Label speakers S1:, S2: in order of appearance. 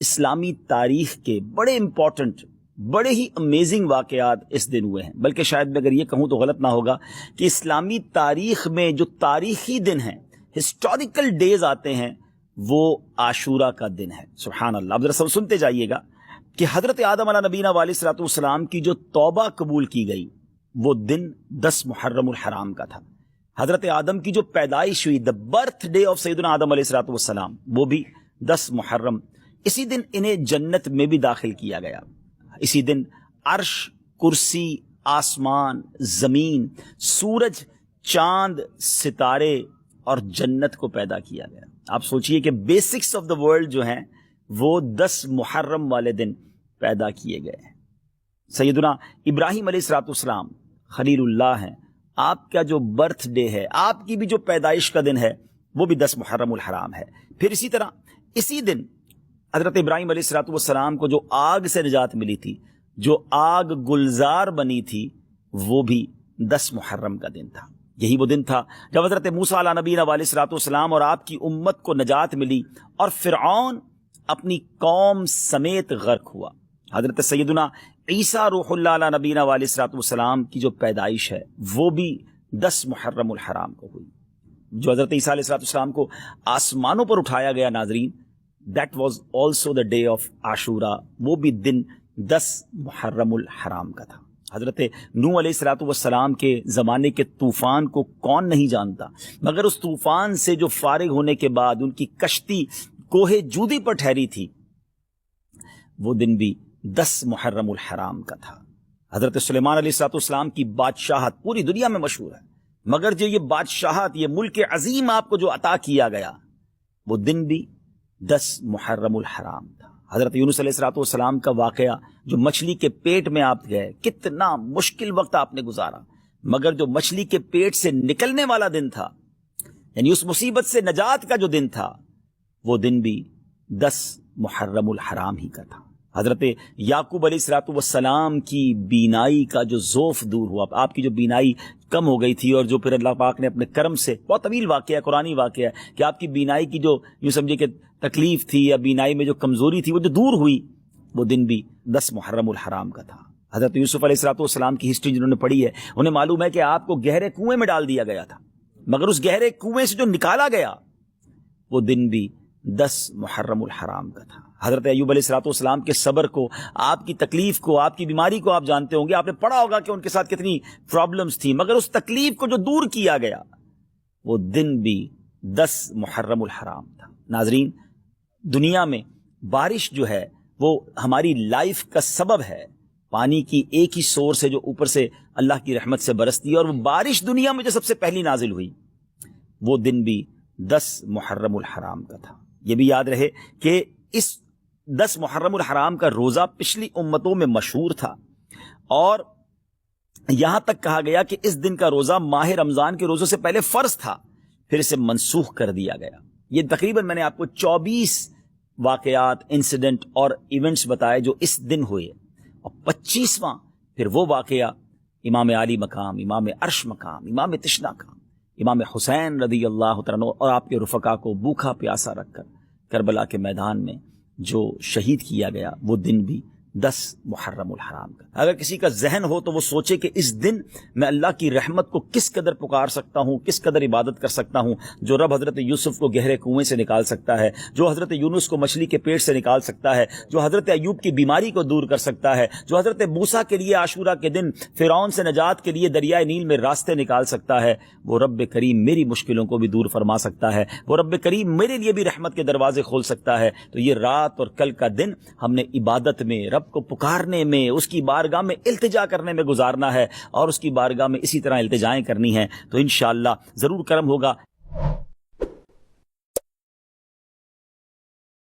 S1: اسلامی تاریخ کے بڑے امپورٹنٹ، بڑے ہی امیزنگ واقعات اس دن ہوئے ہیں، بلکہ شاید میں اگر یہ کہوں تو غلط نہ ہوگا کہ اسلامی تاریخ میں جو تاریخی دن ہیں، ہسٹوریکل ڈیز آتے ہیں، وہ عاشورہ کا دن ہے۔ سبحان اللہ۔ اب ذرا سب سنتے جائیے گا کہ حضرت آدم علیہ نبینا علیہ الصلوۃ والسلام کی جو توبہ قبول کی گئی وہ دن 10 محرم الحرام کا تھا۔ حضرت آدم کی جو پیدائش ہوئی، دا برتھ ڈے آف سیدنا آدم علیہ الصلوۃ والسلام، وہ بھی 10 محرم۔ اسی دن انہیں جنت میں بھی داخل کیا گیا۔ اسی دن عرش، کرسی، آسمان، زمین، سورج، چاند، ستارے اور جنت کو پیدا کیا گیا۔ آپ سوچئے کہ بیسکس آف دا ورلڈ جو ہیں وہ 10 محرم والے دن پیدا کیے گئے ہیں۔ سیدنا ابراہیم علیہ الصلوۃ والسلام خلیل اللہ ہیں، آپ کا جو برتھ ڈے ہے، آپ کی بھی جو پیدائش کا دن ہے، وہ بھی 10 محرم الحرام ہے۔ پھر اسی طرح اسی دن حضرت ابراہیم علیہ الصلوۃ والسلام کو جو آگ سے نجات ملی تھی، جو آگ گلزار بنی تھی، وہ بھی 10 محرم کا دن تھا۔ یہی وہ دن تھا جب حضرت موسیٰ علیہ نبینا علیہ الصلوۃ والسلام اور آپ کی امت کو نجات ملی اور فرعون اپنی قوم سمیت غرق ہوا۔ حضرت سیدنا عیسیٰ روح اللہ علیہ نبینا علیہ الصلوۃ والسلام کی جو پیدائش ہے وہ بھی 10 محرم الحرام کو ہوئی۔ جو حضرت عیسیٰ علیہ الصلوۃ والسلام کو آسمانوں پر اٹھایا گیا، ناظرین، that was also the day of عاشورہ، وہ بھی دن 10 محرم الحرام کا تھا۔ حضرت نوح علیہ الصلوۃ والسلام کے زمانے کے طوفان کو کون نہیں جانتا، مگر اس طوفان سے جو فارغ ہونے کے بعد ان کی کشتی کوہ جودی پر ٹھہری تھی، وہ دن بھی 10 محرم الحرام کا تھا۔ حضرت سلیمان علیہ الصلوۃ والسلام کی بادشاہت پوری دنیا میں مشہور ہے، مگر جو یہ بادشاہت، یہ ملک عظیم آپ کو جو عطا کیا گیا، وہ دن بھی 10 محرم الحرام تھا۔ حضرت یونس علیہ الصلوۃ والسلام کا واقعہ، جو مچھلی کے پیٹ میں آپ گئے، کتنا مشکل وقت آپ نے گزارا، مگر جو مچھلی کے پیٹ سے نکلنے والا دن تھا، یعنی اس مصیبت سے نجات کا جو دن تھا، وہ دن بھی 10 محرم الحرام ہی کا تھا۔ حضرت یعقوب علیہ الصلوۃ والسلام کی بینائی کا جو ذوف دور ہوا، آپ کی جو بینائی کم ہو گئی تھی، اور جو پھر اللہ پاک نے اپنے کرم سے، بہت طویل واقعہ ہے، قرآنی واقعہ ہے، کہ آپ کی بینائی کی جو یوں سمجھے کہ تکلیف تھی یا بینائی میں جو کمزوری تھی، وہ جو دور ہوئی، وہ دن بھی 10 محرم الحرام کا تھا۔ حضرت یوسف علیہ الصلوۃ والسلام کی ہسٹری جنہوں نے پڑھی ہے، انہیں معلوم ہے کہ آپ کو گہرے کنویں میں ڈال دیا گیا تھا، مگر اس گہرے کنویں سے جو نکالا گیا، وہ دن بھی 10 محرم الحرام کا تھا۔ حضرت ایوب علیہ الصلوۃ والسلام کے صبر کو، آپ کی تکلیف کو، آپ کی بیماری کو آپ جانتے ہوں گے، آپ نے پڑھا ہوگا کہ ان کے ساتھ کتنی پرابلمز تھیں، مگر اس تکلیف کو جو دور کیا گیا، وہ دن بھی 10 محرم الحرام تھا۔ ناظرین، دنیا میں بارش جو ہے وہ ہماری لائف کا سبب ہے، پانی کی ایک ہی سورس ہے جو اوپر سے اللہ کی رحمت سے برستی ہے، اور وہ بارش دنیا میں جو سب سے پہلی نازل ہوئی، وہ دن بھی 10 محرم الحرام کا تھا۔ یہ بھی یاد رہے کہ اس 10 محرم الحرام کا روزہ پچھلی امتوں میں مشہور تھا، اور یہاں تک کہا گیا کہ اس دن کا روزہ ماہ رمضان کے روزوں سے پہلے فرض تھا، پھر اسے منسوخ کر دیا گیا۔ یہ تقریباً میں نے آپ کو 24 واقعات، انسیڈنٹ اور ایونٹس بتائے جو اس دن ہوئے، اور 25واں پھر وہ واقعہ امام علی مقام، امام عرش مقام، امام تشنا کا، امام حسین رضی اللہ تعالیٰ عنہ اور آپ کے رفقا کو بھوکا پیاسا رکھ کر کربلا کے میدان میں جو شہید کیا گیا، وہ دن بھی 10 محرم الحرام کا۔ اگر کسی کا ذہن ہو تو وہ سوچے کہ اس دن میں اللہ کی رحمت کو کس قدر پکار سکتا ہوں، کس قدر عبادت کر سکتا ہوں۔ جو رب حضرت یوسف کو گہرے کنویں سے نکال سکتا ہے، جو حضرت یونس کو مچھلی کے پیٹ سے نکال سکتا ہے، جو حضرت ایوب کی بیماری کو دور کر سکتا ہے، جو حضرت موسیٰ کے لیے عاشورہ کے دن فرعون سے نجات کے لیے دریائے نیل میں راستے نکال سکتا ہے، وہ رب کریم میری مشکلوں کو بھی دور فرما سکتا ہے، وہ رب کریم میرے لیے بھی رحمت کے دروازے کھول سکتا ہے۔ تو یہ رات اور کل کا دن ہم نے عبادت میں، رب کو پکارنے میں، اس کی بارگاہ میں التجا کرنے میں گزارنا ہے، اور اس کی بارگاہ میں اسی طرح التجائیں کرنی ہیں، تو انشاءاللہ ضرور کرم ہوگا۔